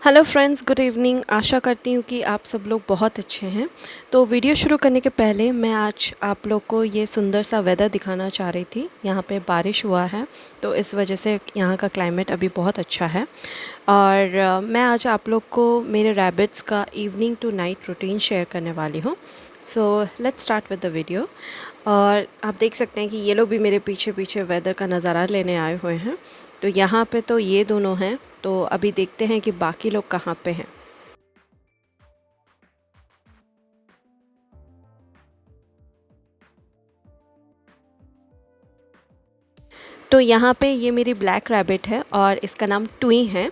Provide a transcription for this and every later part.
Hello friends, good evening. आशा करती हूँ कि आप सब लोग बहुत अच्छे हैं। तो वीडियो शुरू करने के पहले मैं आज आप लोग को ये सुंदर सा वेदर दिखाना चाह रही थी। यहाँ पे बारिश हुआ है तो इस वजह से यहाँ का क्लाइमेट अभी बहुत अच्छा है। और मैं आज आप लोग को मेरे रैबिट्स का evening to night routine share करने वाली हूँ। So let's start with the video. और आप देख सकते हैं कि ये लोग भी मेरे पीछे पीछे वेदर का नज़ारा लेने आए हुए हैं। तो यहाँ पे तो ये दोनों हैं। तो अभी देखते हैं कि बाकी लोग कहाँ पे हैं। तो यहाँ पे ये मेरी ब्लैक रैबिट है और इसका नाम टुई है।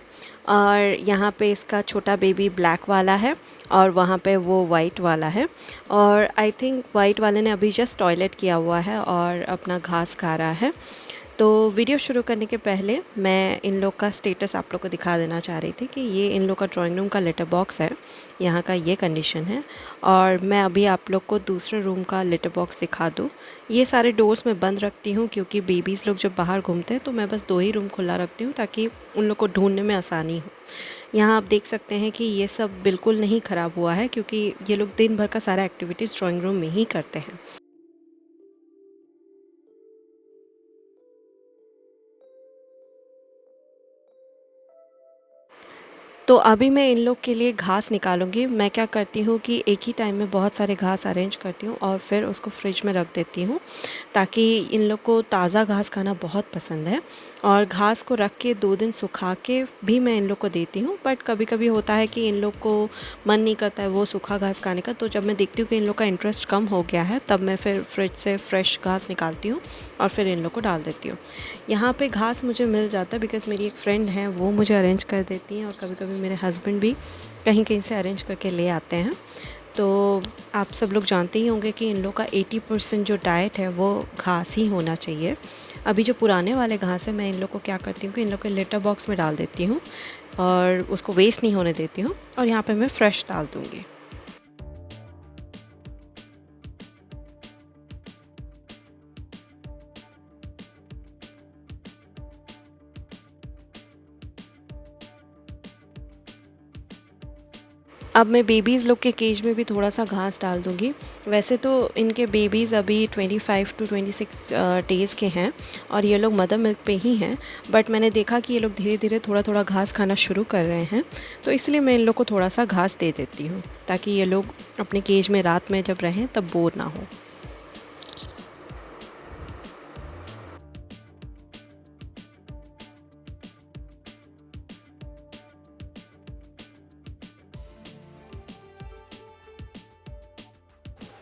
और यहाँ पे इसका छोटा बेबी ब्लैक वाला है और वहाँ पे वो वाइट वाला है। और आई थिंक वाइट वाले ने अभी जस्ट टॉयलेट किया हुआ है और अपना घास खा रहा है। तो वीडियो शुरू करने के पहले मैं इन लोग का स्टेटस आप लोग को दिखा देना चाह रही थी कि ये इन लोग का ड्राइंग रूम का लेटर बॉक्स है। यहाँ का ये कंडीशन है। और मैं अभी आप लोग को दूसरे रूम का लेटर बॉक्स दिखा दूँ। ये सारे डोर्स मैं बंद रखती हूँ क्योंकि बेबीज़ लोग जब बाहर घूमते हैं तो मैं बस 2 ही रूम खुला रखती हूँ ताकि उन लोग को ढूंढने में आसानी हो। यहाँ आप देख सकते हैं कि ये सब बिल्कुल नहीं ख़राब हुआ है क्योंकि ये लोग दिन भर का सारा एक्टिविटीज़ ड्राइंग रूम में ही करते हैं। तो अभी मैं इन लोग के लिए घास निकालूंगी। मैं क्या करती हूँ कि एक ही टाइम में बहुत सारे घास अरेंज करती हूँ और फिर उसको फ्रिज में रख देती हूँ ताकि इन लोग को ताज़ा घास खाना बहुत पसंद है। और घास को रख के 2 दिन सुखा के भी मैं इन लोग को देती हूँ। बट कभी कभी होता है कि इन लोग को मन नहीं करता है वो सूखा घास खाने का। तो जब मैं देखती हूँ कि इन लोग का इंटरेस्ट कम हो गया है तब मैं फिर फ्रिज से फ्रेश घास निकालती हूँ और फिर इन लोग को डाल देती हूँ। यहाँ पे घास मुझे मिल जाता है बिकॉज़ मेरी एक फ्रेंड है वो मुझे अरेंज कर देती हैं और कभी कभी मेरे हस्बैंड भी कहीं कहीं से अरेंज करके ले आते हैं। तो आप सब लोग जानते ही होंगे कि इन लोग का 80% जो डाइट है वो घास ही होना चाहिए। अभी जो पुराने वाले घास है मैं इन लोग को क्या करती हूँ कि इन लोग के लेटर बॉक्स में डाल देती हूँ और उसको वेस्ट नहीं होने देती हूँ और यहाँ पे मैं फ्रेश डाल दूँगी। अब मैं बेबीज़ लोग के केज में भी थोड़ा सा घास डाल दूँगी। वैसे तो इनके बेबीज़ अभी 25 टू 26 डेज़ के हैं और ये लोग मदर मिल्क पे ही हैं। बट मैंने देखा कि ये लोग धीरे धीरे थोड़ा थोड़ा घास खाना शुरू कर रहे हैं। तो इसलिए मैं इन लोग को थोड़ा सा घास दे देती हूँ ताकि ये लोग अपने केज में रात में जब रहें तब बोर ना हो।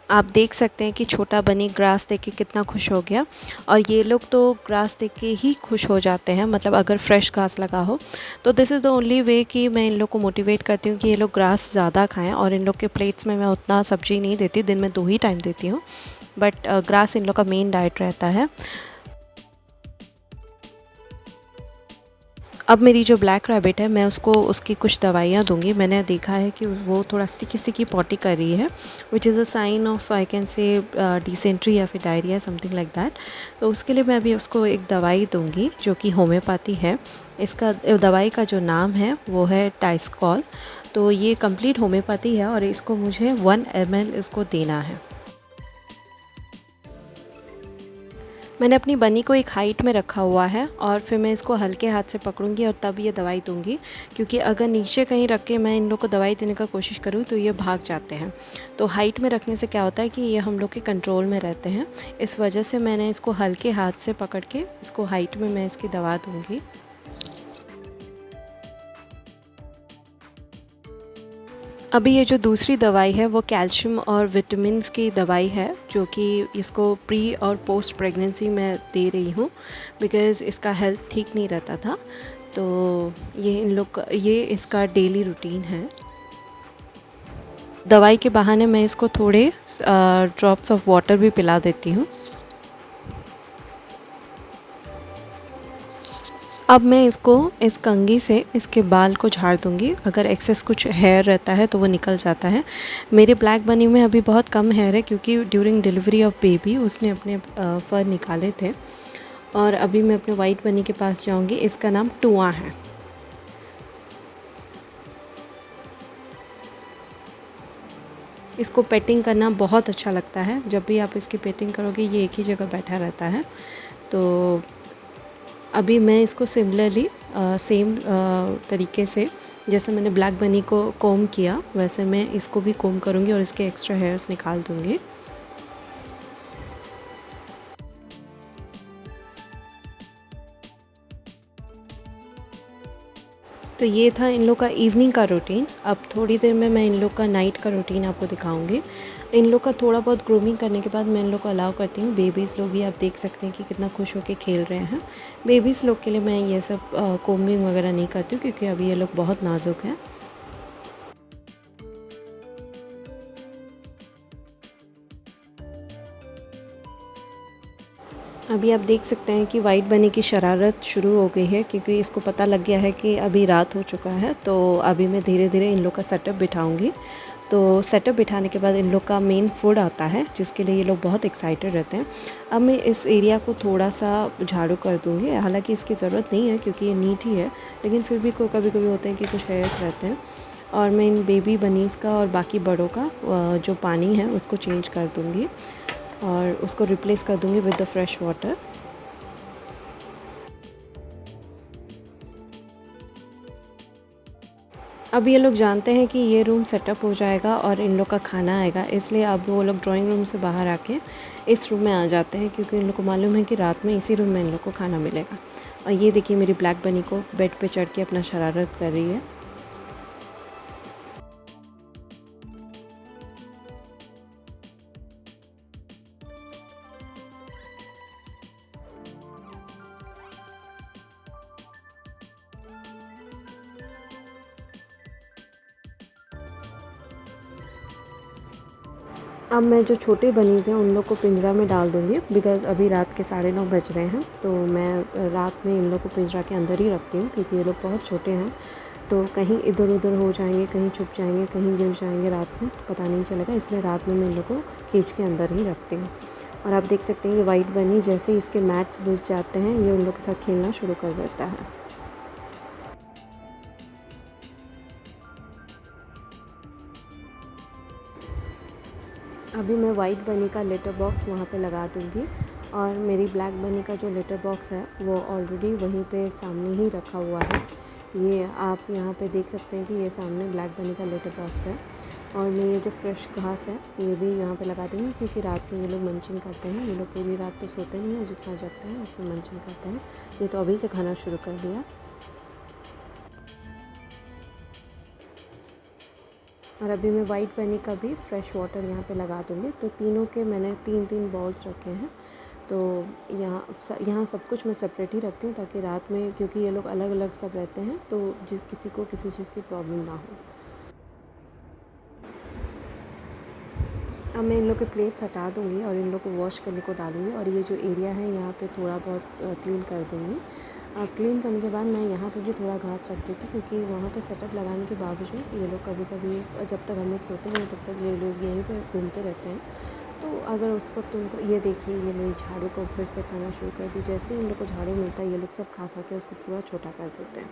आप देख सकते हैं कि छोटा बनी ग्रास देख के कितना खुश हो गया। और ये लोग तो ग्रास देख के ही खुश हो जाते हैं, मतलब अगर फ्रेश घास लगा हो तो this is the only way कि मैं इन लोग को मोटिवेट करती हूँ कि ये लोग ग्रास ज़्यादा खाएं। और इन लोग के प्लेट्स में मैं उतना सब्जी नहीं देती, दिन में 2 ही टाइम देती हूँ। बट ग्रास इन लोग का मेन डाइट रहता है। अब मेरी जो ब्लैक रैबिट है मैं उसको उसकी कुछ दवाइयाँ दूँगी। मैंने देखा है कि वो थोड़ा स्टिकी स्टिकी पॉटी कर रही है, which is a sign of I can say dysentery या फिर डायरिया समथिंग लाइक दैट। तो उसके लिए मैं अभी उसको एक दवाई दूँगी जो कि होम्योपैथी है। इसका दवाई का जो नाम है वो है टाइस्कॉल। तो ये कंप्लीट होम्योपैथी है और इसको मुझे 1 ml इसको देना है। मैंने अपनी बनी को एक हाइट में रखा हुआ है और फिर मैं इसको हल्के हाथ से पकड़ूंगी और तब ये दवाई दूंगी, क्योंकि अगर नीचे कहीं रख के मैं इन लोग को दवाई देने का कोशिश करूँ तो ये भाग जाते हैं। तो हाइट में रखने से क्या होता है कि ये हम लोग के कंट्रोल में रहते हैं। इस वजह से मैंने इसको हल्के हाथ से पकड़ के इसको हाइट में मैं इसकी दवा दूँगी। अभी ये जो दूसरी दवाई है वो कैल्शियम और विटामिन की दवाई है जो कि इसको प्री और पोस्ट प्रेगनेंसी में दे रही हूँ बिकॉज़ इसका हेल्थ ठीक नहीं रहता था। तो ये इन लोग ये इसका डेली रूटीन है। दवाई के बहाने मैं इसको थोड़े ड्रॉप्स ऑफ वाटर भी पिला देती हूँ। अब मैं इसको इस कंघी से इसके बाल को झाड़ दूँगी। अगर एक्सेस कुछ हेयर रहता है तो वो निकल जाता है। मेरे ब्लैक बनी में अभी बहुत कम हेयर है क्योंकि ड्यूरिंग डिलीवरी ऑफ बेबी उसने अपने फर निकाले थे। और अभी मैं अपने वाइट बनी के पास जाऊँगी। इसका नाम टुआ है। इसको पेटिंग करना बहुत अच्छा लगता है। जब भी आप इसकी पेटिंग करोगे ये एक ही जगह बैठा रहता है। तो अभी मैं इसको सिमिलरली सेम तरीके से जैसे मैंने ब्लैक बनी को कोम किया वैसे मैं इसको भी कोम करूँगी और इसके एक्स्ट्रा हेयर्स निकाल दूँगी। तो ये था इन लोग का इवनिंग का रूटीन। अब थोड़ी देर में मैं इन लोग का नाइट का रूटीन आपको दिखाऊंगी। इन लोग का थोड़ा बहुत ग्रूमिंग करने के बाद मैं इन लोग को अलाउ करती हूँ। बेबीज़ लोग भी आप देख सकते हैं कि कितना खुश होकर खेल रहे हैं। बेबीज़ लोग के लिए मैं ये सब कोमिंग वगैरह नहीं करती हूँ क्योंकि अभी ये लोग बहुत नाजुक हैं। अभी आप देख सकते हैं कि वाइट बनी की शरारत शुरू हो गई है क्योंकि इसको पता लग गया है कि अभी रात हो चुका है। तो अभी मैं धीरे धीरे इन लोग का सेटअप बिठाऊंगी। तो सेटअप बिठाने के बाद इन लोग का मेन फूड आता है जिसके लिए ये लोग बहुत एक्साइटेड रहते हैं। अब मैं इस एरिया को थोड़ा सा झाड़ू कर दूँगी। हालांकि इसकी ज़रूरत नहीं है क्योंकि ये नीट ही है, लेकिन फिर भी कभी कभी होते हैं कि कुछ हेयर्स रहते हैं। और मैं इन बेबी बनीज़ का और बाकी बड़ों का जो पानी है उसको चेंज कर दूँगी और उसको रिप्लेस कर दूँगी विद द फ्रेश वाटर। अब ये लोग जानते हैं कि ये रूम सेटअप हो जाएगा और इन लोग का खाना आएगा, इसलिए अब वो लोग ड्राइंग रूम से बाहर आके इस रूम में आ जाते हैं क्योंकि इन लोग को मालूम है कि रात में इसी रूम में इन लोग को खाना मिलेगा। और ये देखिए मेरी ब्लैक बनी को बेड पे चढ़ के अपना शरारत कर रही है। अब मैं जो छोटे बनीज़ हैं उन लोग को पिंजरा में डाल दूँगी बिकॉज़ अभी रात के 9:30 बज रहे हैं। तो मैं रात में इन लोग को पिंजरा के अंदर ही रखती हूँ क्योंकि ये लोग बहुत छोटे हैं। तो कहीं इधर उधर हो जाएंगे, कहीं छुप जाएंगे, कहीं गिर जाएंगे रात में, पता नहीं चलेगा, इसलिए रात में मैं इन लोग को केज के अंदर ही रखती हूँ। और आप देख सकते हैं ये वाइट बनी जैसे ही इसके मैट्स बुझ जाते हैं ये उन लोग के साथ खेलना शुरू कर देता है। अभी मैं वाइट बनी का लेटर बॉक्स वहाँ पे लगा दूँगी और मेरी ब्लैक बनी का जो लेटर बॉक्स है वो ऑलरेडी वहीं पे सामने ही रखा हुआ है। ये आप यहाँ पे देख सकते हैं कि ये सामने ब्लैक बनी का लेटर बॉक्स है। और मैं ये जो फ्रेश घास है ये भी यहाँ पे लगा दूँगी क्योंकि रात में ये लोग मंचिंग करते हैं। ये लोग पूरी रात तो सोते नहीं हैं, जितना जगते हैं उसमें मंचिंग करते हैं। ये तो अभी से खाना शुरू कर दिया। और अभी मैं वाइट बनी का भी फ्रेश वाटर यहाँ पे लगा दूँगी। तो तीनों के मैंने 3-3 बॉल्स रखे हैं। तो यहाँ सब कुछ मैं सेपरेट ही रखती हूँ ताकि रात में, क्योंकि ये लोग अलग अलग सब रहते हैं, तो किसी को किसी चीज़ की प्रॉब्लम ना हो। अब मैं इन लोग के प्लेट्स हटा दूँगी और इन लोग को वॉश करने को डालूँगी और ये जो एरिया है यहाँ पे थोड़ा बहुत क्लीन कर दूँगी। क्लीन करने के बाद मैं यहाँ पे भी थोड़ा घास रख देती हूँ क्योंकि वहाँ पे सेटअप लगाने के बावजूद ये लोग कभी कभी जब तक हम लोग सोते हैं तब तक ये लोग यहीं पे घूमते रहते हैं। तो अगर उस वक्त उनको, ये देखिए ये मेरी झाड़ू को फिर से खाना शुरू कर दी। जैसे ही इन लोग को झाड़ू मिलता है ये लोग सब खा खा के उसको पूरा छोटा कर देते हैं।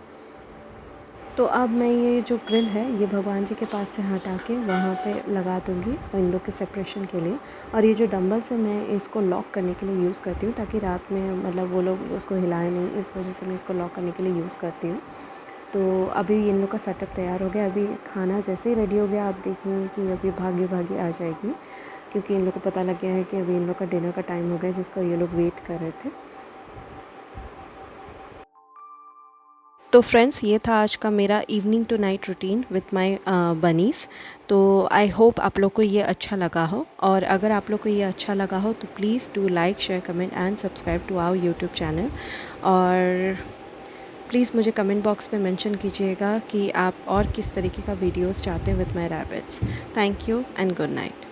तो अब मैं ये जो ग्रिल है ये भगवान जी के पास से हटा के वहाँ पे लगा दूँगी इन लोग के सेपरेशन के लिए। और ये जो डंबल्स है मैं इसको लॉक करने के लिए यूज़ करती हूँ ताकि रात में मतलब वो लोग उसको हिलाए नहीं, इस वजह से मैं इसको लॉक करने के लिए यूज़ करती हूँ। तो अभी इन लोग का सेटअप तैयार हो गया। अभी खाना जैसे ही रेडी हो गया आप देखेंगे कि अभी भागी भागी आ जाएगी क्योंकि इन लोग को पता लग गया है कि अभी इन लोग का डिनर का टाइम हो गया जिसका ये लोग वेट कर रहे थे। तो फ्रेंड्स ये था आज का मेरा evening to night routine with my bunnies. तो आई होप आप लोग को ये अच्छा लगा हो, और अगर आप लोग को ये अच्छा लगा हो तो please do like, share, comment and subscribe to our YouTube channel. और प्लीज़ मुझे कमेंट बॉक्स में मेंशन कीजिएगा कि आप और किस तरीके का वीडियोस चाहते हैं with my rabbits. Thank you and good night.